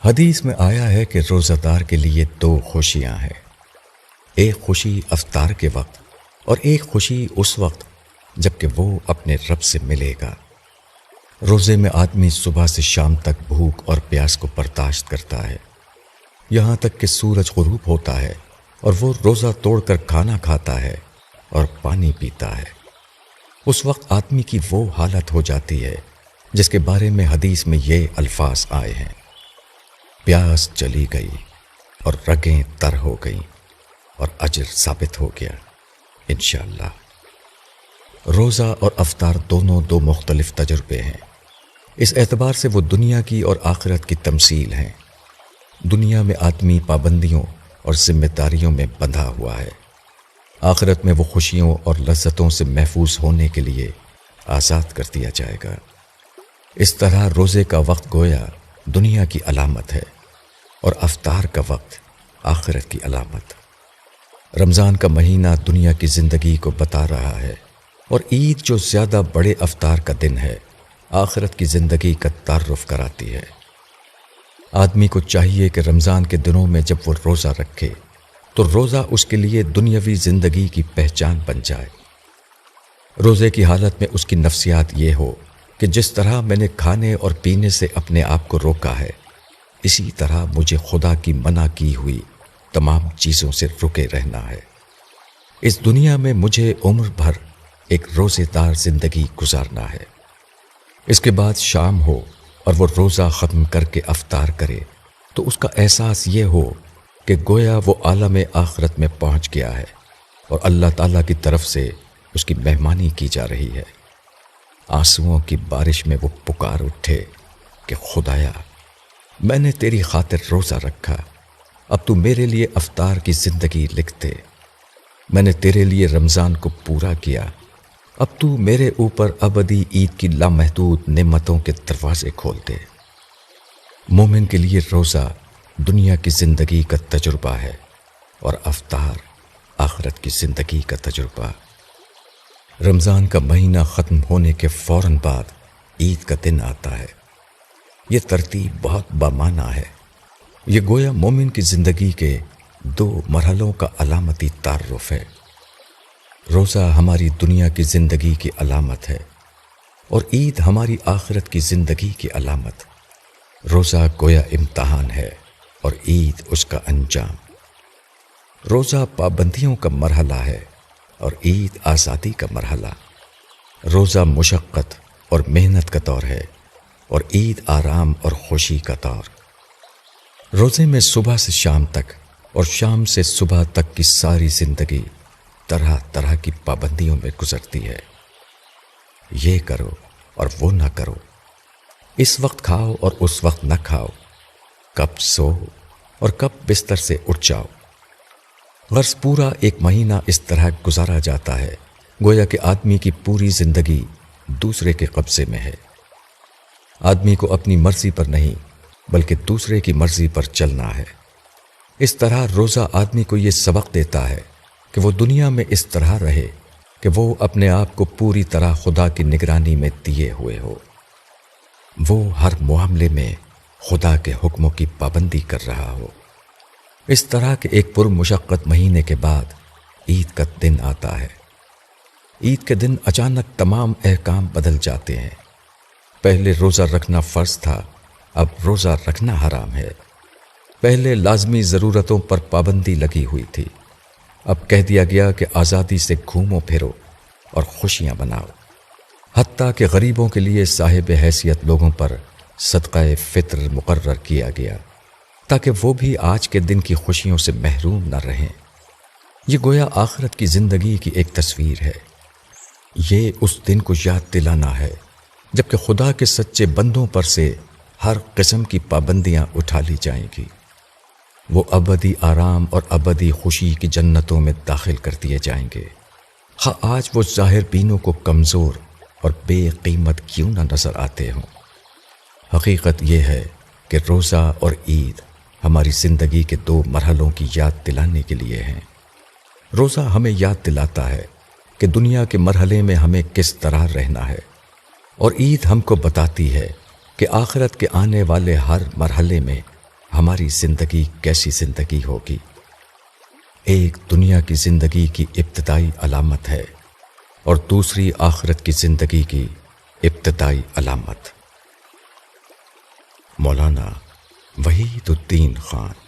حدیث میں آیا ہے کہ روزہ دار کے لیے دو خوشیاں ہیں، ایک خوشی افطار کے وقت اور ایک خوشی اس وقت جب کہ وہ اپنے رب سے ملے گا۔ روزے میں آدمی صبح سے شام تک بھوک اور پیاس کو برداشت کرتا ہے، یہاں تک کہ سورج غروب ہوتا ہے اور وہ روزہ توڑ کر کھانا کھاتا ہے اور پانی پیتا ہے۔ اس وقت آدمی کی وہ حالت ہو جاتی ہے جس کے بارے میں حدیث میں یہ الفاظ آئے ہیں: پیاس چلی گئی اور رگیں تر ہو گئیں اور اجر ثابت ہو گیا انشاءاللہ۔ روزہ اور افطار دونوں دو مختلف تجربے ہیں، اس اعتبار سے وہ دنیا کی اور آخرت کی تمثیل ہیں۔ دنیا میں آدمی پابندیوں اور ذمہ داریوں میں بندھا ہوا ہے، آخرت میں وہ خوشیوں اور لذتوں سے محفوظ ہونے کے لیے آزاد کر دیا جائے گا۔ اس طرح روزے کا وقت گویا دنیا کی علامت ہے اور افطار کا وقت آخرت کی علامت۔ رمضان کا مہینہ دنیا کی زندگی کو بتا رہا ہے اور عید جو زیادہ بڑے افطار کا دن ہے آخرت کی زندگی کا تعارف کراتی ہے۔ آدمی کو چاہیے کہ رمضان کے دنوں میں جب وہ روزہ رکھے تو روزہ اس کے لیے دنیاوی زندگی کی پہچان بن جائے۔ روزے کی حالت میں اس کی نفسیات یہ ہو کہ جس طرح میں نے کھانے اور پینے سے اپنے آپ کو روکا ہے، اسی طرح مجھے خدا کی منع کی ہوئی تمام چیزوں سے رکے رہنا ہے۔ اس دنیا میں مجھے عمر بھر ایک روزے دار زندگی گزارنا ہے۔ اس کے بعد شام ہو اور وہ روزہ ختم کر کے افطار کرے تو اس کا احساس یہ ہو کہ گویا وہ عالم آخرت میں پہنچ گیا ہے اور اللہ تعالیٰ کی طرف سے اس کی مہمانی کی جا رہی ہے۔ آنسوؤں کی بارش میں وہ پکار اٹھے کہ خدایا، میں نے تیری خاطر روزہ رکھا، اب تو میرے لیے افطار کی زندگی لکھ دے۔ میں نے تیرے لیے رمضان کو پورا کیا، اب تو میرے اوپر ابدی عید کی لامحدود نعمتوں کے دروازے کھول دے۔ مومن کے لیے روزہ دنیا کی زندگی کا تجربہ ہے اور افطار آخرت کی زندگی کا تجربہ۔ رمضان کا مہینہ ختم ہونے کے فوراً بعد عید کا دن آتا ہے۔ یہ ترتیب بہت بامعنی ہے، یہ گویا مومن کی زندگی کے دو مرحلوں کا علامتی تعارف ہے۔ روزہ ہماری دنیا کی زندگی کی علامت ہے اور عید ہماری آخرت کی زندگی کی علامت۔ روزہ گویا امتحان ہے اور عید اس کا انجام۔ روزہ پابندیوں کا مرحلہ ہے اور عید آزادی کا مرحلہ۔ روزہ مشقت اور محنت کا دور ہے اور عید آرام اور خوشی کا دور۔ روزے میں صبح سے شام تک اور شام سے صبح تک کی ساری زندگی طرح طرح کی پابندیوں میں گزرتی ہے۔ یہ کرو اور وہ نہ کرو، اس وقت کھاؤ اور اس وقت نہ کھاؤ، کب سو اور کب بستر سے اٹھ جاؤ۔ غرض پورا ایک مہینہ اس طرح گزارا جاتا ہے گویا کہ آدمی کی پوری زندگی دوسرے کے قبضے میں ہے۔ آدمی کو اپنی مرضی پر نہیں بلکہ دوسرے کی مرضی پر چلنا ہے۔ اس طرح روزہ آدمی کو یہ سبق دیتا ہے کہ وہ دنیا میں اس طرح رہے کہ وہ اپنے آپ کو پوری طرح خدا کی نگرانی میں دیے ہوئے ہو، وہ ہر معاملے میں خدا کے حکموں کی پابندی کر رہا ہو۔ اس طرح کے ایک پرمشقت مہینے کے بعد عید کا دن آتا ہے۔ عید کے دن اچانک تمام احکام بدل جاتے ہیں۔ پہلے روزہ رکھنا فرض تھا، اب روزہ رکھنا حرام ہے۔ پہلے لازمی ضرورتوں پر پابندی لگی ہوئی تھی، اب کہہ دیا گیا کہ آزادی سے گھومو پھرو اور خوشیاں مناؤ۔ حتیٰ کہ غریبوں کے لیے صاحب حیثیت لوگوں پر صدقہ فطر مقرر کیا گیا تاکہ وہ بھی آج کے دن کی خوشیوں سے محروم نہ رہیں۔ یہ گویا آخرت کی زندگی کی ایک تصویر ہے۔ یہ اس دن کو یاد دلانا ہے جبکہ خدا کے سچے بندوں پر سے ہر قسم کی پابندیاں اٹھا لی جائیں گی۔ وہ ابدی آرام اور ابدی خوشی کی جنتوں میں داخل کر دیے جائیں گے، خواہ آج وہ ظاہر بینوں کو کمزور اور بے قیمت کیوں نہ نظر آتے ہوں۔ حقیقت یہ ہے کہ روزہ اور عید ہماری زندگی کے دو مرحلوں کی یاد دلانے کے لیے ہیں۔ روزہ ہمیں یاد دلاتا ہے کہ دنیا کے مرحلے میں ہمیں کس طرح رہنا ہے، اور عید ہم کو بتاتی ہے کہ آخرت کے آنے والے ہر مرحلے میں ہماری زندگی کیسی زندگی ہوگی۔ ایک دنیا کی زندگی کی ابتدائی علامت ہے اور دوسری آخرت کی زندگی کی ابتدائی علامت۔ مولانا وحید الدین خان۔